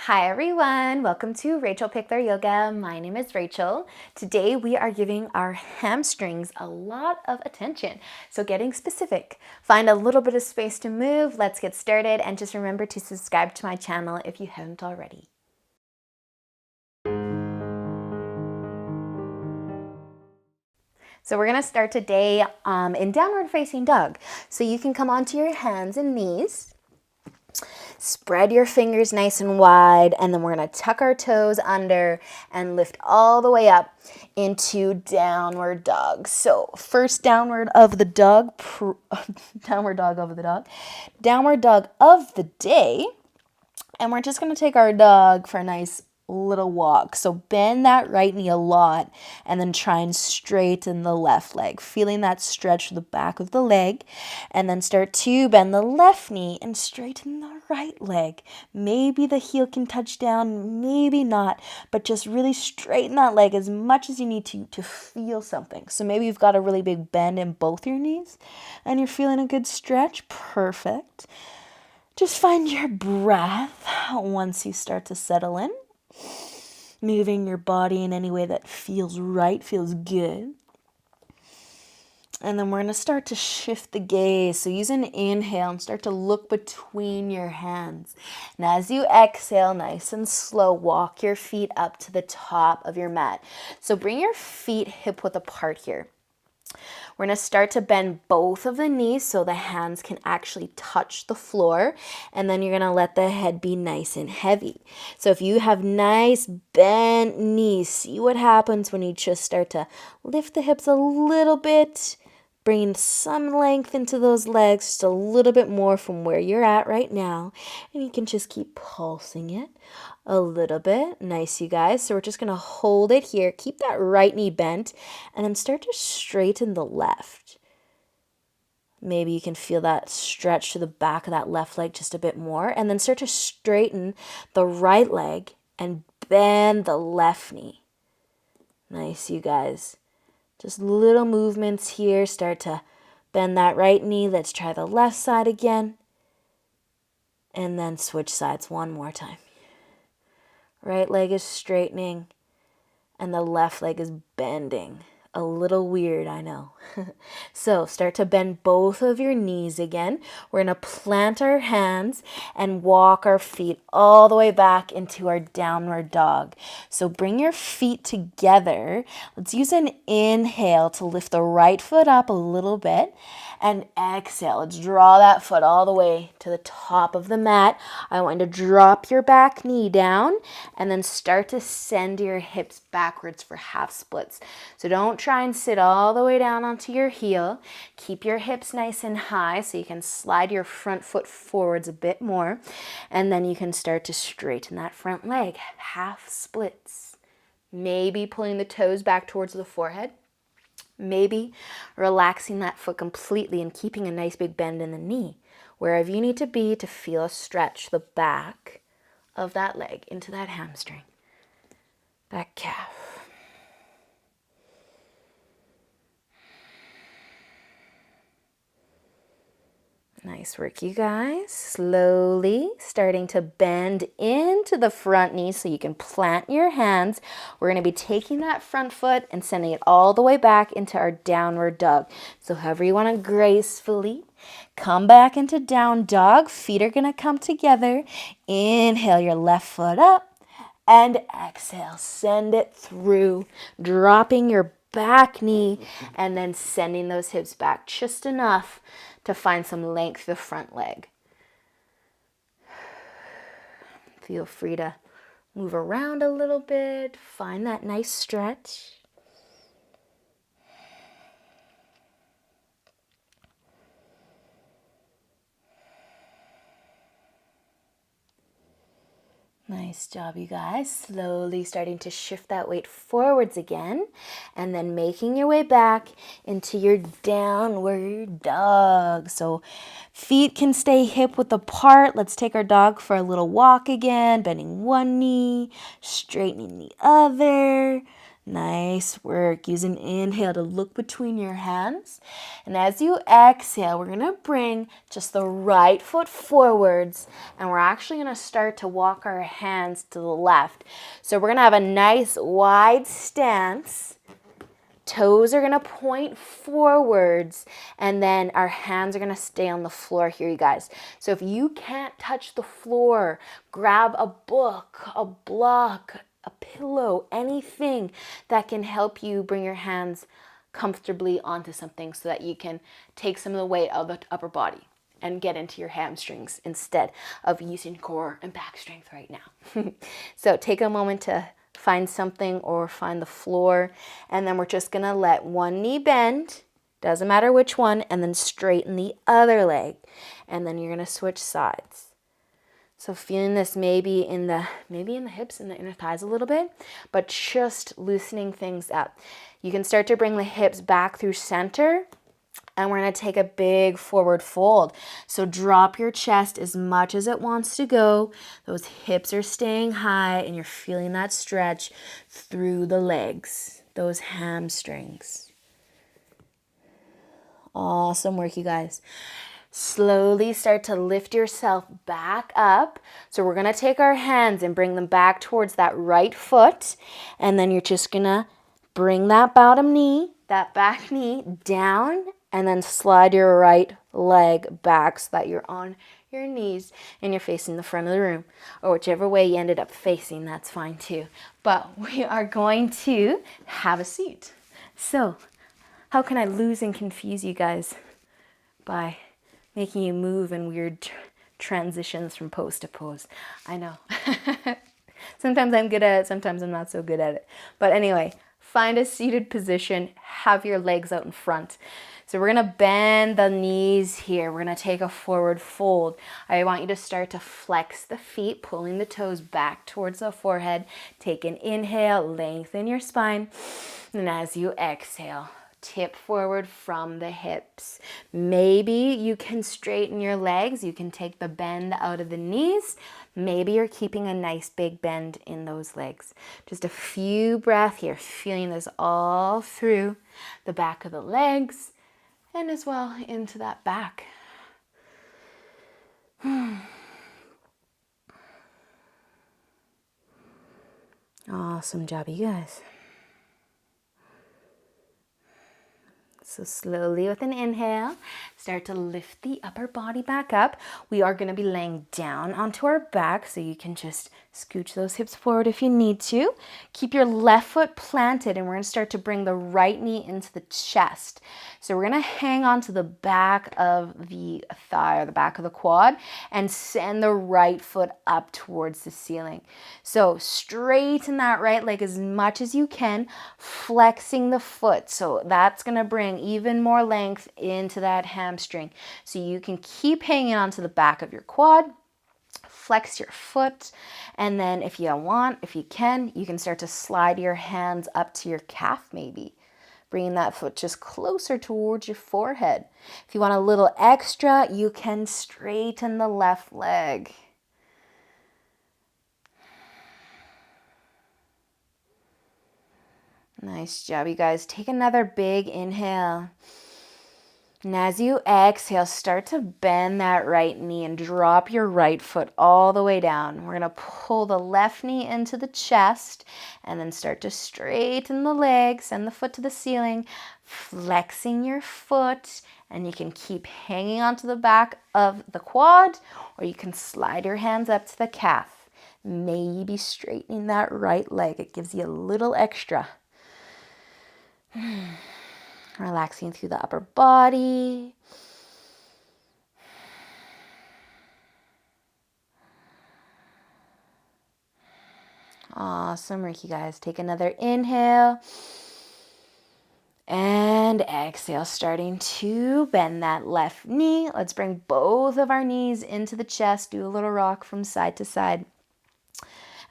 Hi everyone, welcome to Rachel Pichler Yoga. My name is Rachel. Today we are giving our hamstrings a lot of attention. So getting specific, find a little bit of space to move. Let's get started, and just remember to subscribe to my channel if you haven't already. So we're gonna start today in downward facing dog. So you can come onto your hands and knees. Spread your fingers nice and wide, and then we're going to tuck our toes under and lift all the way up into downward dog. So first downward of the dog, downward dog of the day. And we're just going to take our dog for a nice little walk. So bend that right knee a lot and then try and straighten the left leg, feeling that stretch to the back of the leg, and then start to bend the left knee and straighten the right leg. Maybe the heel can touch down, maybe not, but just really straighten that leg as much as you need to feel something. So maybe you've got a really big bend in both your knees and you're feeling a good stretch. Perfect. Just find your breath once you start to settle in. Moving your body in any way that feels right, feels good. And then we're going to start to shift the gaze. So use an inhale and start to look between your hands. And as you exhale, nice and slow, walk your feet up to the top of your mat. So bring your feet hip width apart here. We're going to start to bend both of the knees so the hands can actually touch the floor, and then you're going to let the head be nice and heavy. So if you have nice bent knees, see what happens when you just start to lift the hips a little bit, bringing some length into those legs, just a little bit more from where you're at right now, and you can just keep pulsing it a little bit. Nice, you guys. So we're just going to hold it here. Keep that right knee bent and then start to straighten the left. Maybe you can feel that stretch to the back of that left leg just a bit more, and then start to straighten the right leg and bend the left knee. Nice, you guys. Just little movements here. Start to bend that right knee. Let's try the left side again. And then switch sides one more time. Right leg is straightening and the left leg is bending. A little weird, I know. So start to bend both of your knees again. We're going to plant our hands and walk our feet all the way back into our downward dog. So bring your feet together. Let's use an inhale to lift the right foot up a little bit, and exhale. Let's draw that foot all the way to the top of the mat. I want you to drop your back knee down and then start to send your hips backwards for half splits. So don't try and sit all the way down onto your heel. Keep your hips nice and high so you can slide your front foot forwards a bit more. And then you can start to straighten that front leg. Half splits. Maybe pulling the toes back towards the forehead. Maybe relaxing that foot completely and keeping a nice big bend in the knee. Wherever you need to be to feel a stretch the back of that leg into that hamstring, that calf. Nice work, you guys. Slowly starting to bend into the front knee so you can plant your hands. We're going to be taking that front foot and sending it all the way back into our downward dog. So however you want to gracefully come back into down dog. Feet are going to come together. Inhale your left foot up and exhale. Send it through, dropping your back knee and then sending those hips back just enough to find some length the front leg. Feel free to move around a little bit. Find that nice stretch. Nice job, you guys. Slowly starting to shift that weight forwards again, and then making your way back into your downward dog. So feet can stay hip width apart. Let's take our dog for a little walk again, bending one knee, straightening the other. Nice work. Use an inhale to look between your hands. And as you exhale, we're going to bring just the right foot forwards. And we're actually going to start to walk our hands to the left. So we're going to have a nice wide stance. Toes are going to point forwards, and then our hands are going to stay on the floor here, you guys. So if you can't touch the floor, grab a book, a block, a pillow, anything that can help you bring your hands comfortably onto something so that you can take some of the weight of the upper body and get into your hamstrings instead of using core and back strength right now. So take a moment to find something or find the floor, and then we're just gonna let one knee bend, doesn't matter which one, and then straighten the other leg, and then you're gonna switch sides. So feeling this maybe in the hips and the inner thighs a little bit, but just loosening things up. You can start to bring the hips back through center, and we're going to take a big forward fold. So drop your chest as much as it wants to go. Those hips are staying high, and you're feeling that stretch through the legs, those hamstrings. Awesome work, you guys. Slowly start to lift yourself back up. So we're going to take our hands and bring them back towards that right foot. And then you're just going to bring that bottom knee, that back knee down, and then slide your right leg back so that you're on your knees and you're facing the front of the room. Or whichever way you ended up facing, that's fine too. But we are going to have a seat. So how can I lose and confuse you guys by making you move in weird transitions from pose to pose? I know. Sometimes I'm good at it, sometimes I'm not so good at it. But anyway, find a seated position, have your legs out in front. So we're gonna bend the knees here. We're gonna take a forward fold. I want you to start to flex the feet, pulling the toes back towards the forehead. Take an inhale, lengthen your spine. And as you exhale, tip forward from the hips. Maybe you can straighten your legs. You can take the bend out of the knees. Maybe you're keeping a nice big bend in those legs. Just a few breaths here, feeling this all through the back of the legs and as well into that back. Awesome job, you guys. So slowly with an inhale, start to lift the upper body back up. We are going to be laying down onto our back, so you can just scooch those hips forward if you need to. Keep your left foot planted, and we're going to start to bring the right knee into the chest. So we're going to hang on to the back of the thigh or the back of the quad and send the right foot up towards the ceiling. So straighten that right leg as much as you can, flexing the foot. So that's going to bring even more length into that hamstring. So you can keep hanging onto the back of your quad, flex your foot, and then if you can, you can start to slide your hands up to your calf maybe. Bringing that foot just closer towards your forehead. If you want a little extra, you can straighten the left leg. Nice job, you guys. Take another big inhale. And as you exhale, start to bend that right knee and drop your right foot all the way down. We're going to pull the left knee into the chest and then start to straighten the legs, send the foot to the ceiling, flexing your foot, and you can keep hanging onto the back of the quad, or you can slide your hands up to the calf. Maybe straightening that right leg. It gives you a little extra. Relaxing through the upper body. Awesome work, you guys. Take another inhale. And exhale, starting to bend that left knee. Let's bring both of our knees into the chest. Do a little rock from side to side.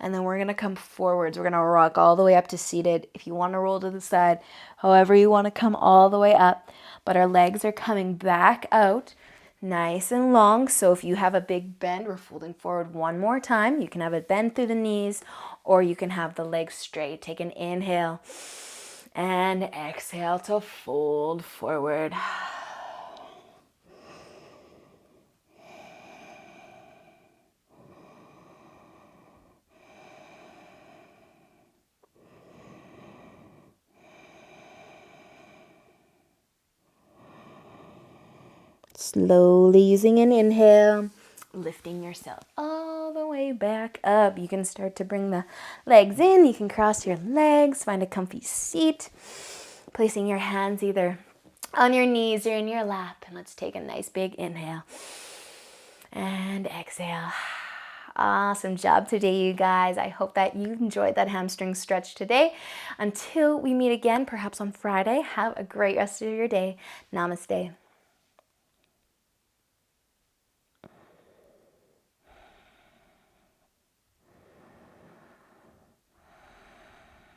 And then we're going to come forwards. We're going to rock all the way up to seated. If you want to roll to the side, however you want to come all the way up. But our legs are coming back out. Nice and long. So if you have a big bend, we're folding forward one more time. You can have it bend through the knees, or you can have the legs straight. Take an inhale and exhale to fold forward. Slowly using an inhale, lifting yourself all the way back up. You can start to bring the legs in. You can cross your legs, find a comfy seat, placing your hands either on your knees or in your lap. And let's take a nice big inhale and exhale. Awesome job today, you guys. I hope that you enjoyed that hamstring stretch today. Until we meet again, perhaps on Friday, have a great rest of your day. Namaste.